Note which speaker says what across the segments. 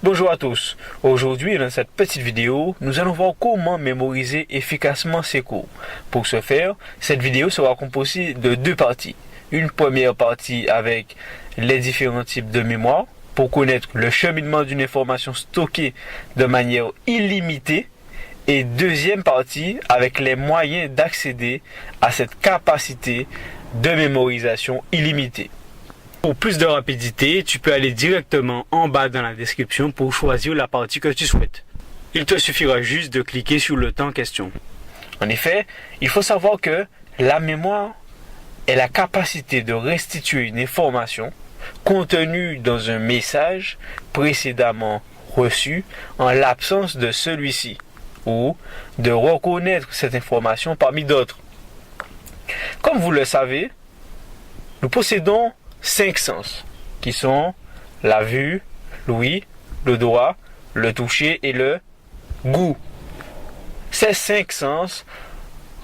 Speaker 1: Bonjour à tous, aujourd'hui dans cette petite vidéo, nous allons voir comment mémoriser efficacement ces cours. Pour ce faire, cette vidéo sera composée de deux parties. Une première partie avec les différents types de mémoire, pour connaître le cheminement d'une information stockée de manière illimitée, et deuxième partie avec les moyens d'accéder à cette capacité de mémorisation illimitée. Pour plus de rapidité, tu peux aller directement en bas dans la description pour choisir la partie que tu souhaites. Il te suffira juste de cliquer sur le temps en question. En effet, il faut savoir que la mémoire est la capacité de restituer une information contenue dans un message précédemment reçu en l'absence de celui-ci, ou de reconnaître cette information parmi d'autres. Comme vous le savez, nous possédons 5 sens, qui sont la vue, l'ouïe, le doigt, le toucher et le goût. Ces 5 sens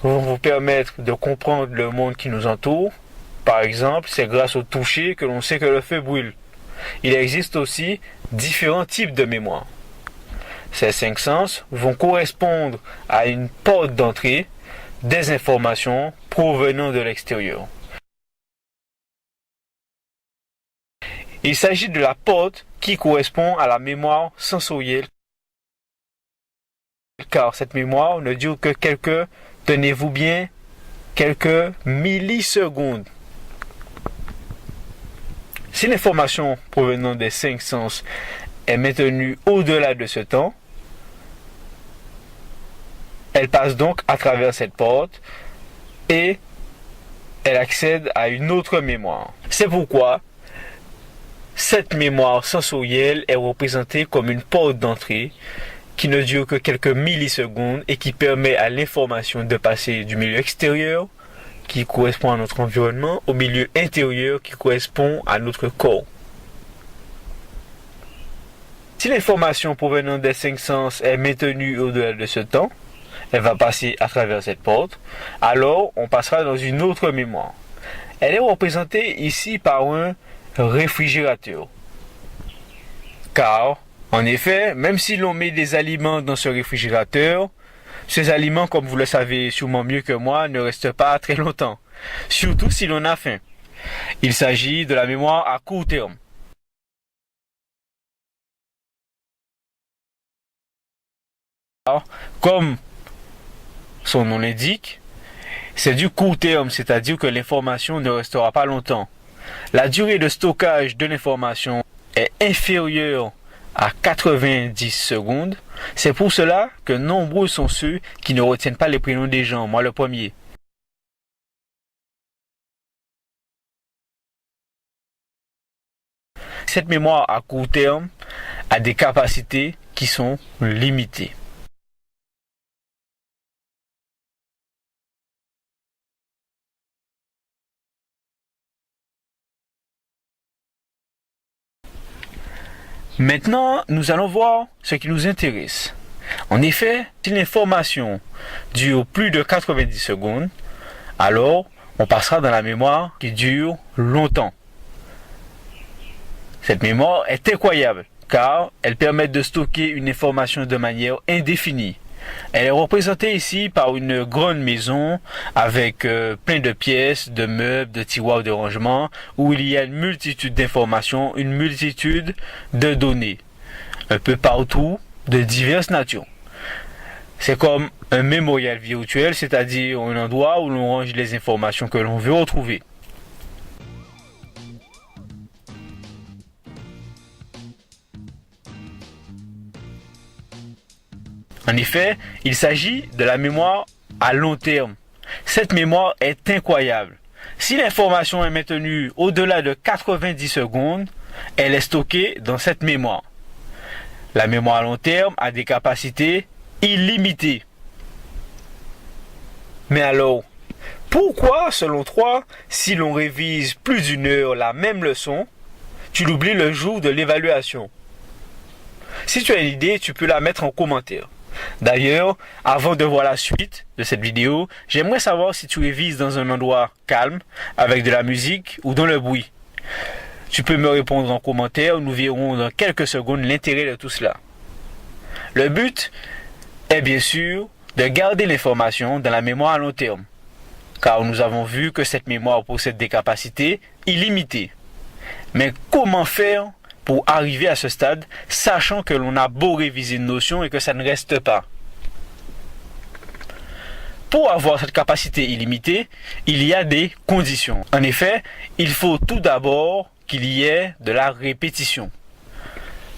Speaker 1: vont vous permettre de comprendre le monde qui nous entoure. Par exemple, c'est grâce au toucher que l'on sait que le feu brûle. Il existe aussi différents types de mémoire. Ces 5 sens vont correspondre à une porte d'entrée des informations provenant de l'extérieur. Il s'agit de la porte qui correspond à la mémoire sensorielle, car cette mémoire ne dure que tenez-vous bien, quelques millisecondes. Si l'information provenant des 5 sens est maintenue au-delà de ce temps, elle passe donc à travers cette porte et elle accède à une autre mémoire. C'est pourquoi cette mémoire sensorielle est représentée comme une porte d'entrée qui ne dure que quelques millisecondes et qui permet à l'information de passer du milieu extérieur, qui correspond à notre environnement, au milieu intérieur qui correspond à notre corps. Si l'information provenant des 5 sens est maintenue au-delà de ce temps, elle va passer à travers cette porte, alors on passera dans une autre mémoire. Elle est représentée ici par un réfrigérateur. Car, en effet, même si l'on met des aliments dans ce réfrigérateur, ces aliments, comme vous le savez sûrement mieux que moi, ne restent pas très longtemps, surtout si l'on a faim. Il s'agit de la mémoire à court terme. Alors, comme son nom l'indique, c'est du court terme, c'est-à-dire que l'information ne restera pas longtemps. La durée de stockage de l'information est inférieure à 90 secondes. C'est pour cela que nombreux sont ceux qui ne retiennent pas les prénoms des gens, moi le premier. Cette mémoire à court terme a des capacités qui sont limitées. Maintenant, nous allons voir ce qui nous intéresse. En effet, si l'information dure plus de 90 secondes, alors on passera dans la mémoire qui dure longtemps. Cette mémoire est incroyable car elle permet de stocker une information de manière indéfinie. Elle est représentée ici par une grande maison avec plein de pièces, de meubles, de tiroirs de rangement où il y a une multitude d'informations, une multitude de données, un peu partout, de diverses natures. C'est comme un mémorial virtuel, c'est-à-dire un endroit où l'on range les informations que l'on veut retrouver. En effet, il s'agit de la mémoire à long terme. Cette mémoire est incroyable. Si l'information est maintenue au-delà de 90 secondes, elle est stockée dans cette mémoire. La mémoire à long terme a des capacités illimitées. Mais alors, pourquoi, selon toi, si l'on révise plus d'une heure la même leçon, tu l'oublies le jour de l'évaluation? Si tu as une idée, tu peux la mettre en commentaire. D'ailleurs, avant de voir la suite de cette vidéo, j'aimerais savoir si tu révises dans un endroit calme, avec de la musique ou dans le bruit. tu peux me répondre en commentaire. Nous verrons dans quelques secondes l'intérêt de tout cela. Le but est bien sûr de garder l'information dans la mémoire à long terme, car nous avons vu que cette mémoire possède des capacités illimitées. Mais comment faire pour arriver à ce stade, sachant que l'on a beau réviser une notion et que ça ne reste pas? Pour avoir cette capacité illimitée, il y a des conditions. En effet, il faut tout d'abord qu'il y ait de la répétition.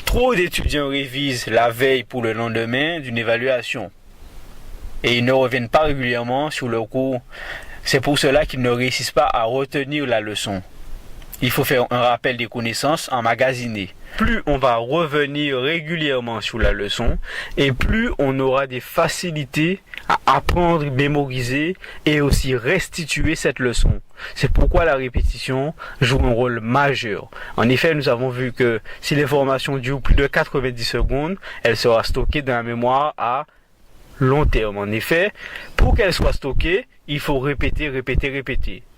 Speaker 1: Trop d'étudiants révisent la veille pour le lendemain d'une évaluation et ils ne reviennent pas régulièrement sur leur cours. C'est pour cela qu'ils ne réussissent pas à retenir la leçon. Il faut faire un rappel des connaissances emmagasinées. Plus on va revenir régulièrement sur la leçon et plus on aura des facilités à apprendre, mémoriser et aussi restituer cette leçon. C'est pourquoi la répétition joue un rôle majeur. En effet, nous avons vu que si l'information dure plus de 90 secondes, elle sera stockée dans la mémoire à long terme. En effet, pour qu'elle soit stockée, il faut répéter.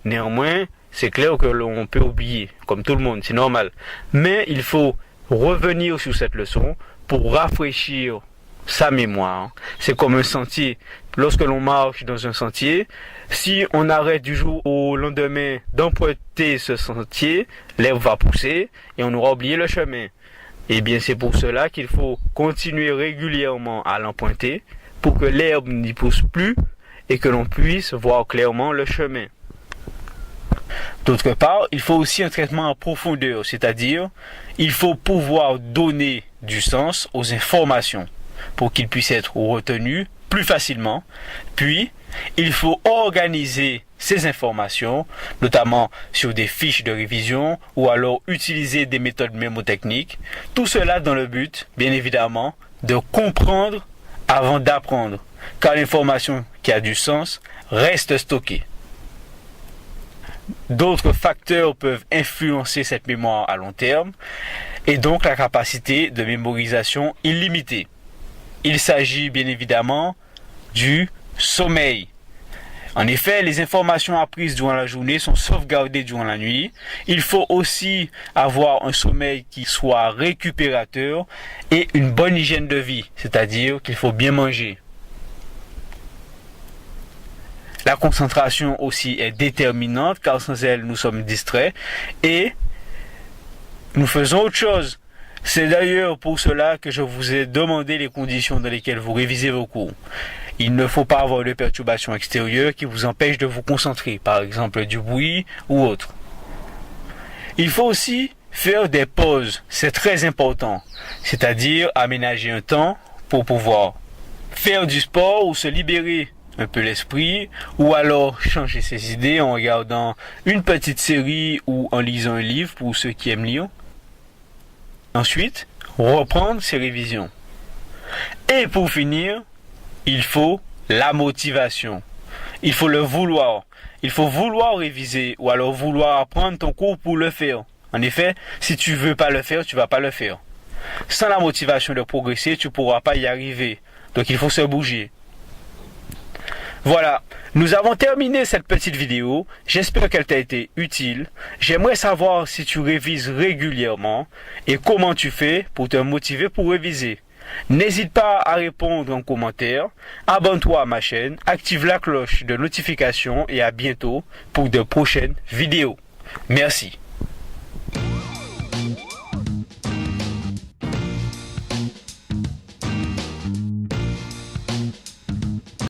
Speaker 1: Néanmoins, c'est clair que l'on peut oublier, comme tout le monde, c'est normal. Mais il faut revenir sur cette leçon pour rafraîchir sa mémoire. C'est comme un sentier. Lorsque l'on marche dans un sentier, si on arrête du jour au lendemain d'emprunter ce sentier, l'herbe va pousser et on aura oublié le chemin. Et bien c'est pour cela qu'il faut continuer régulièrement à l'emprunter pour que l'herbe n'y pousse plus et que l'on puisse voir clairement le chemin. D'autre part, il faut aussi un traitement en profondeur, c'est-à-dire il faut pouvoir donner du sens aux informations pour qu'ils puissent être retenus plus facilement. Puis, il faut organiser ces informations, notamment sur des fiches de révision ou alors utiliser des méthodes mémotechniques. Tout cela dans le but, bien évidemment, de comprendre avant d'apprendre, car l'information qui a du sens reste stockée. D'autres facteurs peuvent influencer cette mémoire à long terme et donc la capacité de mémorisation illimitée. Il s'agit bien évidemment du sommeil. En effet, les informations apprises durant la journée sont sauvegardées durant la nuit. Il faut aussi avoir un sommeil qui soit récupérateur et une bonne hygiène de vie, c'est-à-dire qu'il faut bien manger. La concentration aussi est déterminante car sans elle nous sommes distraits et nous faisons autre chose. C'est d'ailleurs pour cela que je vous ai demandé les conditions dans lesquelles vous révisez vos cours. Il ne faut pas avoir de perturbations extérieures qui vous empêchent de vous concentrer, par exemple du bruit ou autre. Il faut aussi faire des pauses, c'est très important, c'est-à-dire aménager un temps pour pouvoir faire du sport ou se libérer un peu l'esprit, ou alors changer ses idées en regardant une petite série ou en lisant un livre pour ceux qui aiment lire. Ensuite, reprendre ses révisions. Et pour finir, il faut la motivation. Il faut le vouloir. Il faut vouloir réviser ou alors vouloir apprendre ton cours pour le faire. En effet, si tu veux pas le faire, tu vas pas le faire. Sans la motivation de progresser, tu pourras pas y arriver. Donc il faut se bouger. Voilà, nous avons terminé cette petite vidéo. J'espère qu'elle t'a été utile. J'aimerais savoir si tu révises régulièrement et comment tu fais pour te motiver pour réviser. N'hésite pas à répondre en commentaire. Abonne-toi à ma chaîne, active la cloche de notification et à bientôt pour de prochaines vidéos. Merci.